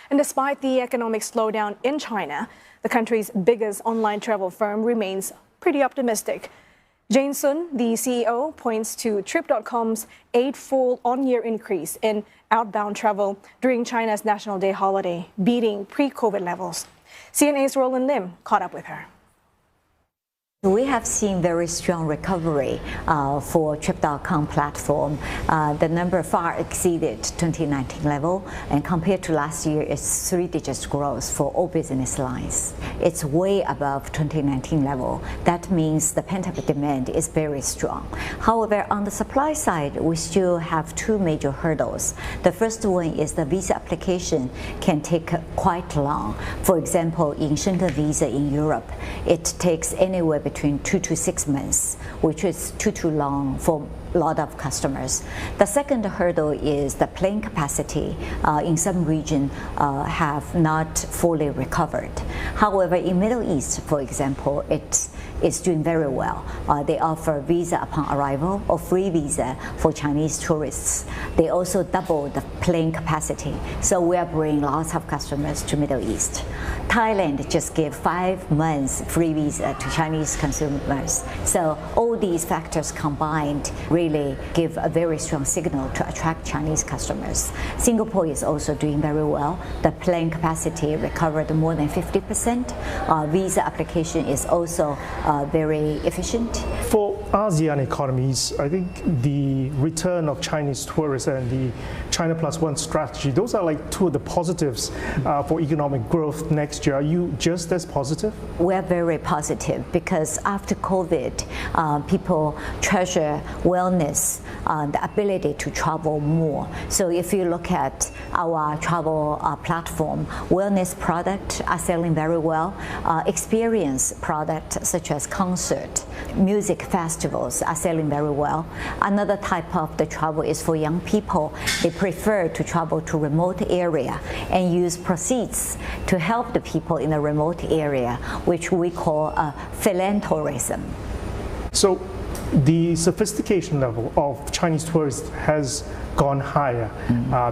And despite the economic slowdown in China, the country's biggest online travel firm remains pretty optimistic. Jane Sun, the CEO, points to Trip.com's eightfold on-year increase in outbound travel during China's National Day holiday, beating pre-COVID levels. CNA's Roland Lim caught up with her. We have seen very strong recovery for Trip.com platform. The number far exceeded 2019 level, and compared to last year, it's 3-digit growth for all business lines. It's way above 2019 level. That means the pent-up demand is very strong. However, on the supply side, we still have two major hurdles. The first one is the visa application can take quite long. For example, in Schengen visa in Europe, it takes anywhere between 2 to 6 months, which is too long for a lot of customers. The second hurdle is the plane capacity in some regions have not fully recovered. However, in Middle East, for example, it's doing very well. They offer visa upon arrival or free visa for Chinese tourists. They also double the plane capacity. So we are bringing lots of customers to Middle East. Thailand just gave 5 months free visa to Chinese consumers. So all these factors combined really give a very strong signal to attract Chinese customers. Singapore is also doing very well. The plane capacity recovered more than 50%. Visa application is also very efficient. For ASEAN economies, I think the return of Chinese tourists and the China Plus One strategy, those are like two of the positives for economic growth next year. Are you just as positive? We're very positive because after COVID, people treasure wellness, the ability to travel more. So if you look at our travel platform, wellness products are selling very well. Experience products such as concert, music festivals are selling very well. Another type of the travel is for young people. They prefer to travel to remote area and use proceeds to help the people in a remote area, which we call philanthropism. So the sophistication level of Chinese tourists has gone higher.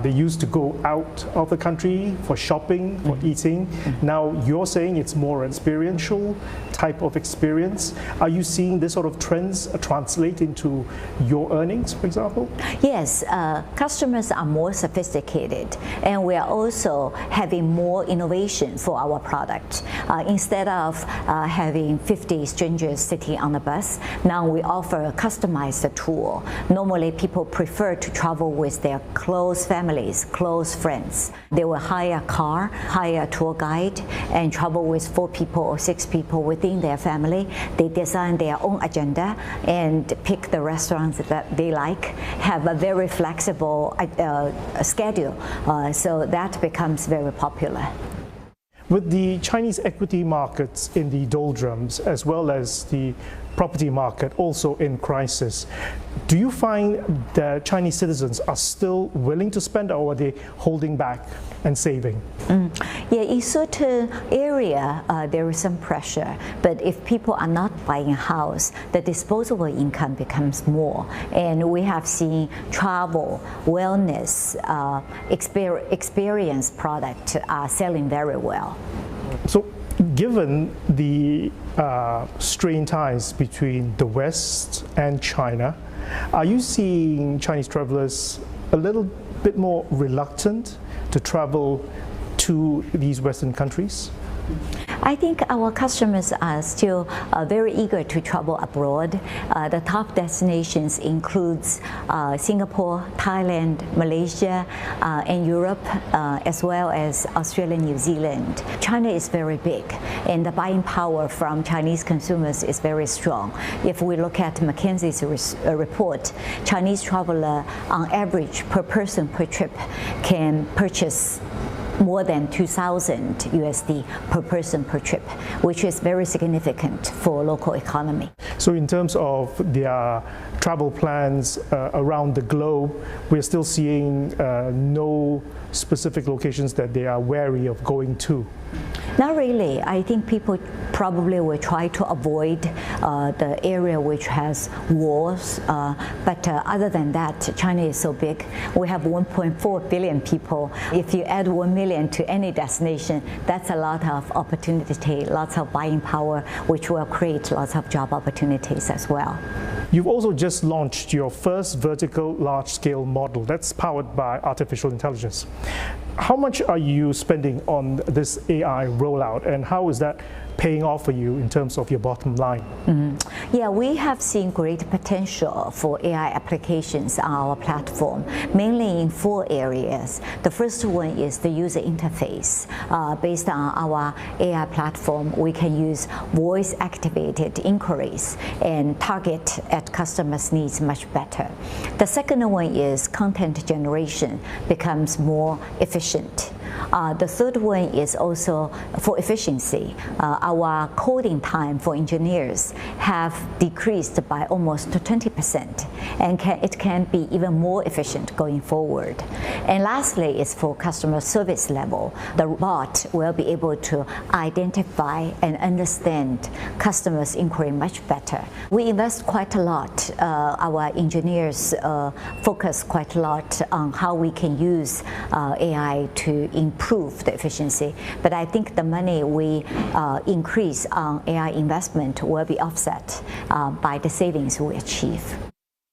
They used to go out of the country for shopping, for eating. Now you're saying it's more experiential type of experience. Are you seeing this sort of trends translate into your earnings, for example? Yes, customers are more sophisticated, and we are also having more innovation for our product. Instead of having 50 strangers sitting on the bus, now we offer a customized tour. Normally people prefer to travel with their close families, close friends. They will hire a car, hire a tour guide, and travel with 4 people or 6 people within their family. They design their own agenda and pick the restaurants that they like, have a very flexible schedule, so that becomes very popular. With the Chinese equity markets in the doldrums, as well as the property market also in crisis, do you find that Chinese citizens are still willing to spend, or are they holding back and saving? Yeah, in certain area there is some pressure, but if people are not buying a house, the disposable income becomes more, and we have seen travel, wellness, experience product are selling very well. So given the strained ties between the West and China, are you seeing Chinese travelers a little bit more reluctant to travel to these Western countries? I think our customers are still very eager to travel abroad. The top destinations includes Singapore, Thailand, Malaysia, and Europe, as well as Australia and New Zealand. China is very big, and the buying power from Chinese consumers is very strong. If we look at McKinsey's report, Chinese traveler on average per person per trip can purchase more than 2,000 USD per person per trip, which is very significant for local economy. So in terms of their travel plans around the globe, we're still seeing no specific locations that they are wary of going to? Not really. I think people probably will try to avoid the area which has wars, but other than that, China is so big. We have 1.4 billion people. If you add 1 million to any destination, that's a lot of opportunity, lots of buying power, which will create lots of job opportunities as well. You've also just launched your first vertical large-scale model that's powered by artificial intelligence. How much are you spending on this AI rollout, and how is that paying off for you in terms of your bottom line? Yeah, we have seen great potential for AI applications on our platform, mainly in 4 areas. The first one is the user interface. Based on our AI platform, we can use voice-activated inquiries and target at customers' needs much better. The second one is content generation becomes more efficient. The third one is also for efficiency. Our coding time for engineers have decreased by almost 20%, and it can be even more efficient going forward. And lastly is for customer service level. The bot will be able to identify and understand customers' inquiry much better. We invest quite a lot. Our engineers focus quite a lot on how we can use AI to improve the efficiency, but I think the money we increase on AI investment will be offset by the savings we achieve.